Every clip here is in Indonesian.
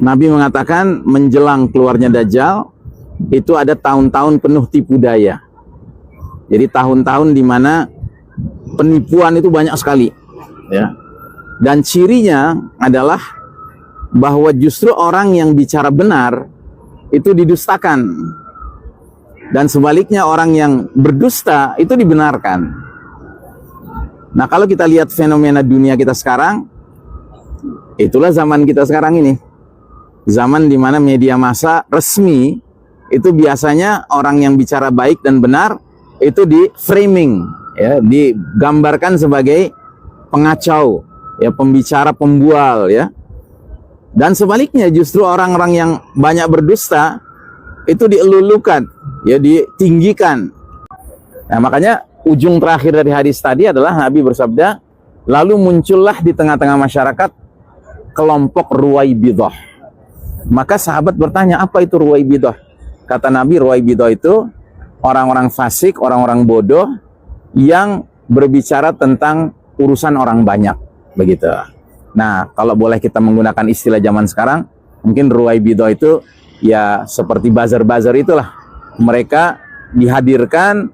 Nabi mengatakan menjelang keluarnya Dajjal itu ada tahun-tahun penuh tipu daya. Jadi tahun-tahun di mana penipuan itu banyak sekali, ya. Dan cirinya adalah bahwa justru orang yang bicara benar itu didustakan, dan sebaliknya orang yang berdusta itu dibenarkan. Nah, kalau kita lihat fenomena dunia kita sekarang, itulah zaman kita sekarang ini. Zaman di mana media massa resmi itu biasanya orang yang bicara baik dan benar itu di framing, ya, digambarkan sebagai pengacau, ya, pembicara pembual, ya. Dan sebaliknya justru orang-orang yang banyak berdusta itu dielulukan, ya, ditinggikan. Nah, makanya ujung terakhir dari hadis tadi adalah Nabi bersabda, lalu muncullah di tengah-tengah masyarakat kelompok Ruwaibidah. Maka sahabat bertanya, apa itu Ruwaibidah? Kata Nabi, Ruwaibidah itu orang-orang fasik, orang-orang bodoh yang berbicara tentang urusan orang banyak, begitu. Nah, kalau boleh kita menggunakan istilah zaman sekarang, mungkin Ruwaibidah itu ya seperti buzzer-buzzer itulah. Mereka dihadirkan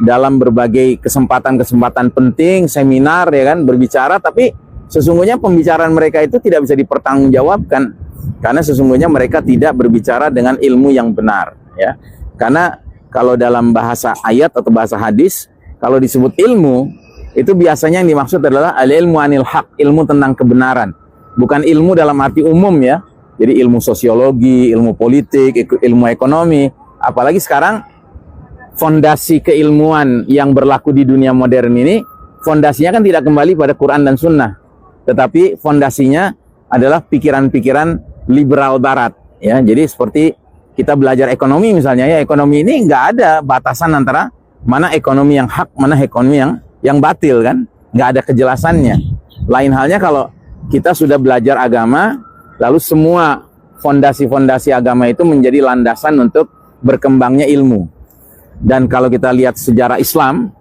dalam berbagai kesempatan-kesempatan penting, seminar, ya kan, berbicara, tapi sesungguhnya pembicaraan mereka itu tidak bisa dipertanggungjawabkan. Karena sesungguhnya mereka tidak berbicara dengan ilmu yang benar, ya. Karena kalau dalam bahasa ayat atau bahasa hadis, kalau disebut ilmu, itu biasanya yang dimaksud adalah al-ilmu anil haq, ilmu tentang kebenaran. Bukan ilmu dalam arti umum, ya. Jadi ilmu sosiologi, ilmu politik, ilmu ekonomi. Apalagi sekarang fondasi keilmuan yang berlaku di dunia modern ini, fondasinya kan tidak kembali pada Quran dan Sunnah, tetapi fondasinya adalah pikiran-pikiran liberal barat, ya. Jadi seperti kita belajar ekonomi misalnya, ya, ekonomi ini nggak ada batasan antara mana ekonomi yang hak, mana ekonomi yang batil, kan, nggak ada kejelasannya. Lain halnya kalau kita sudah belajar agama, lalu semua fondasi-fondasi agama itu menjadi landasan untuk berkembangnya ilmu. Dan kalau kita lihat sejarah Islam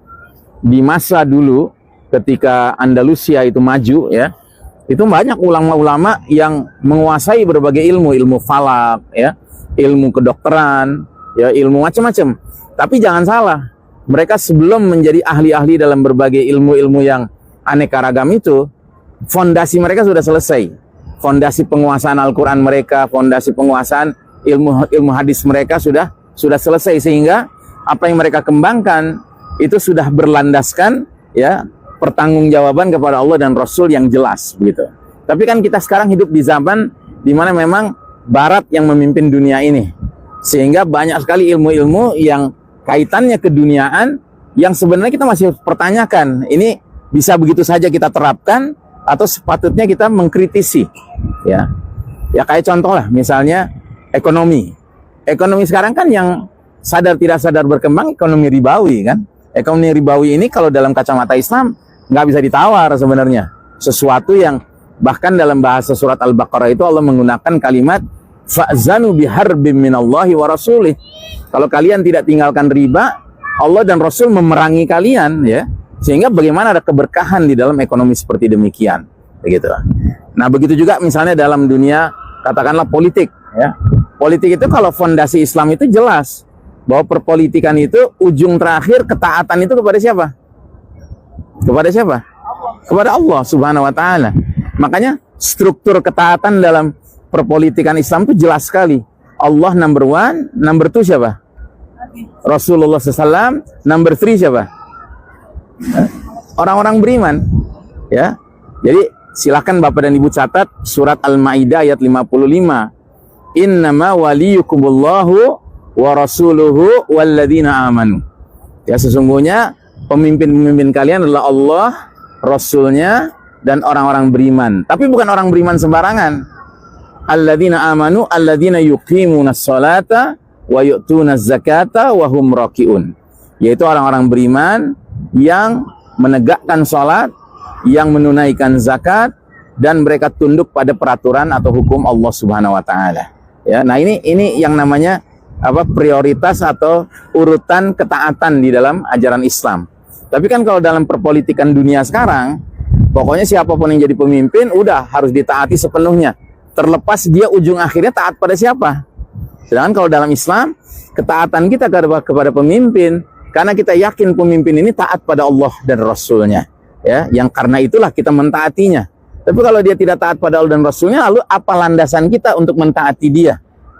di masa dulu ketika Andalusia itu maju, ya, itu banyak ulama-ulama yang menguasai berbagai ilmu, ilmu falak, ya, ilmu kedokteran, ya, ilmu macam-macam. Tapi jangan salah, mereka sebelum menjadi ahli-ahli dalam berbagai ilmu-ilmu yang aneka ragam itu, fondasi mereka sudah selesai. Fondasi penguasaan Al-Quran mereka, fondasi penguasaan ilmu hadis mereka sudah selesai, sehingga apa yang mereka kembangkan itu sudah berlandaskan, ya, pertanggungjawaban kepada Allah dan Rasul yang jelas, begitu. Tapi kan kita sekarang hidup di zaman di mana memang Barat yang memimpin dunia ini, sehingga banyak sekali ilmu-ilmu yang kaitannya keduniaan yang sebenarnya kita masih pertanyakan, ini bisa begitu saja kita terapkan atau sepatutnya kita mengkritisi, ya. Ya kayak contoh lah, misalnya ekonomi sekarang kan yang sadar tidak sadar berkembang ekonomi ribawi, kan. Ekonomi ribawi ini kalau dalam kacamata Islam nggak bisa ditawar sebenarnya. Sesuatu yang bahkan dalam bahasa surat Al-Baqarah itu Allah menggunakan kalimat fa'zanu biharbim minallahi wa rasulih. Kalau kalian tidak tinggalkan riba, Allah dan Rasul memerangi kalian, ya. Sehingga bagaimana ada keberkahan di dalam ekonomi seperti demikian, begitu. Nah, begitu juga misalnya dalam dunia katakanlah politik, ya. Politik itu kalau fondasi Islam itu jelas bahwa perpolitikan itu ujung terakhir ketaatan itu kepada siapa? Kepada siapa? Kepada Allah Subhanahu wa ta'ala. Makanya struktur ketaatan dalam perpolitikan Islam itu jelas sekali. Allah number one, number two siapa? Rasulullah SAW, number three siapa? Orang-orang beriman, ya. Jadi silakan Bapak dan Ibu catat surat Al-Maidah ayat 55. Innama waliyukumullahu wa rasuluhu walladzina amanu. Ya, sesungguhnya pemimpin-pemimpin kalian adalah Allah, Rasulnya, dan orang-orang beriman. Tapi bukan orang beriman sembarangan. Alladzina amanu, alladzina yuqimunas salata wa yu'tunaz zakata wa hum raki'un. Yaitu orang-orang beriman yang menegakkan salat, yang menunaikan zakat, dan mereka tunduk pada peraturan atau hukum Allah Subhanahu wa taala. Ya, nah ini yang namanya prioritas atau urutan ketaatan di dalam ajaran Islam. Tapi kan kalau dalam perpolitikan dunia sekarang, pokoknya siapapun yang jadi pemimpin udah harus ditaati sepenuhnya. terlepas dia ujung akhirnya taat pada siapa. Sedangkan kalau dalam Islam, ketaatan kita kepada pemimpin, karena kita yakin pemimpin ini taat pada Allah dan Rasulnya, ya, yang karena itulah kita mentaatinya. Tapi kalau dia tidak taat pada Allah dan Rasulnya, lalu apa landasan kita untuk mentaati dia?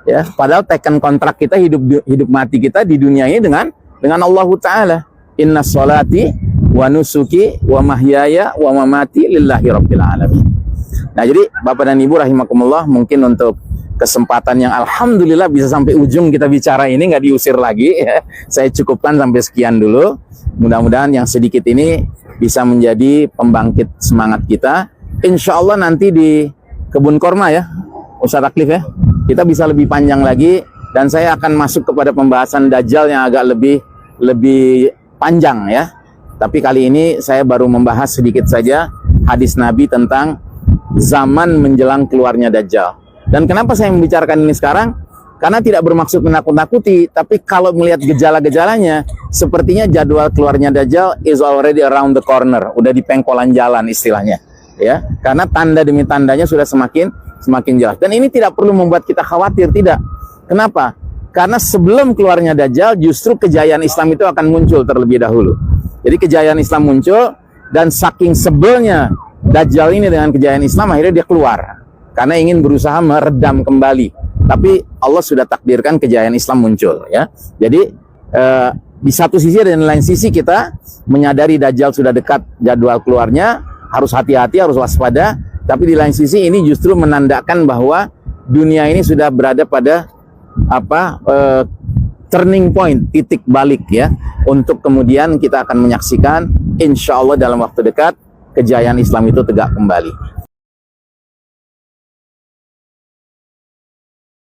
Ya, padahal teken kontrak kita hidup mati kita di dunia ini dengan Allah Ta'ala. Inna sholati wa nusuki wa mahyaya wa mamati lillahi rabbil alamin. Nah, jadi Bapak dan Ibu rahimakumullah, mungkin untuk kesempatan yang alhamdulillah bisa sampai ujung kita bicara ini, nggak diusir lagi, ya. Saya cukupkan sampai sekian dulu. Mudah-mudahan yang sedikit ini bisa menjadi pembangkit semangat kita. Insya Allah nanti di Kebun Korma, ya Ustadz Aklif, ya, kita bisa lebih panjang lagi, dan saya akan masuk kepada pembahasan Dajjal yang agak lebih panjang, ya. Tapi kali ini saya baru membahas sedikit saja hadis Nabi tentang zaman menjelang keluarnya Dajjal. Dan kenapa saya membicarakan ini sekarang? Karena tidak bermaksud menakut-nakuti, tapi kalau melihat gejala-gejalanya, sepertinya jadwal keluarnya Dajjal is already around the corner, udah di pengkolan jalan istilahnya, ya. Karena tanda demi tandanya sudah semakin jelas. Dan ini tidak perlu membuat kita khawatir, tidak. Kenapa? Karena sebelum keluarnya Dajjal, justru kejayaan Islam itu akan muncul terlebih dahulu. Jadi kejayaan Islam muncul, dan saking sebelnya Dajjal ini dengan kejayaan Islam, akhirnya dia keluar karena ingin berusaha meredam kembali. Tapi Allah sudah takdirkan kejayaan Islam muncul, ya. Jadi di satu sisi dan di lain sisi kita menyadari Dajjal sudah dekat jadwal keluarnya, harus hati-hati, harus waspada. Tapi di lain sisi ini justru menandakan bahwa dunia ini sudah berada pada turning point, titik balik, ya, untuk kemudian kita akan menyaksikan insya Allah dalam waktu dekat kejayaan Islam itu tegak kembali.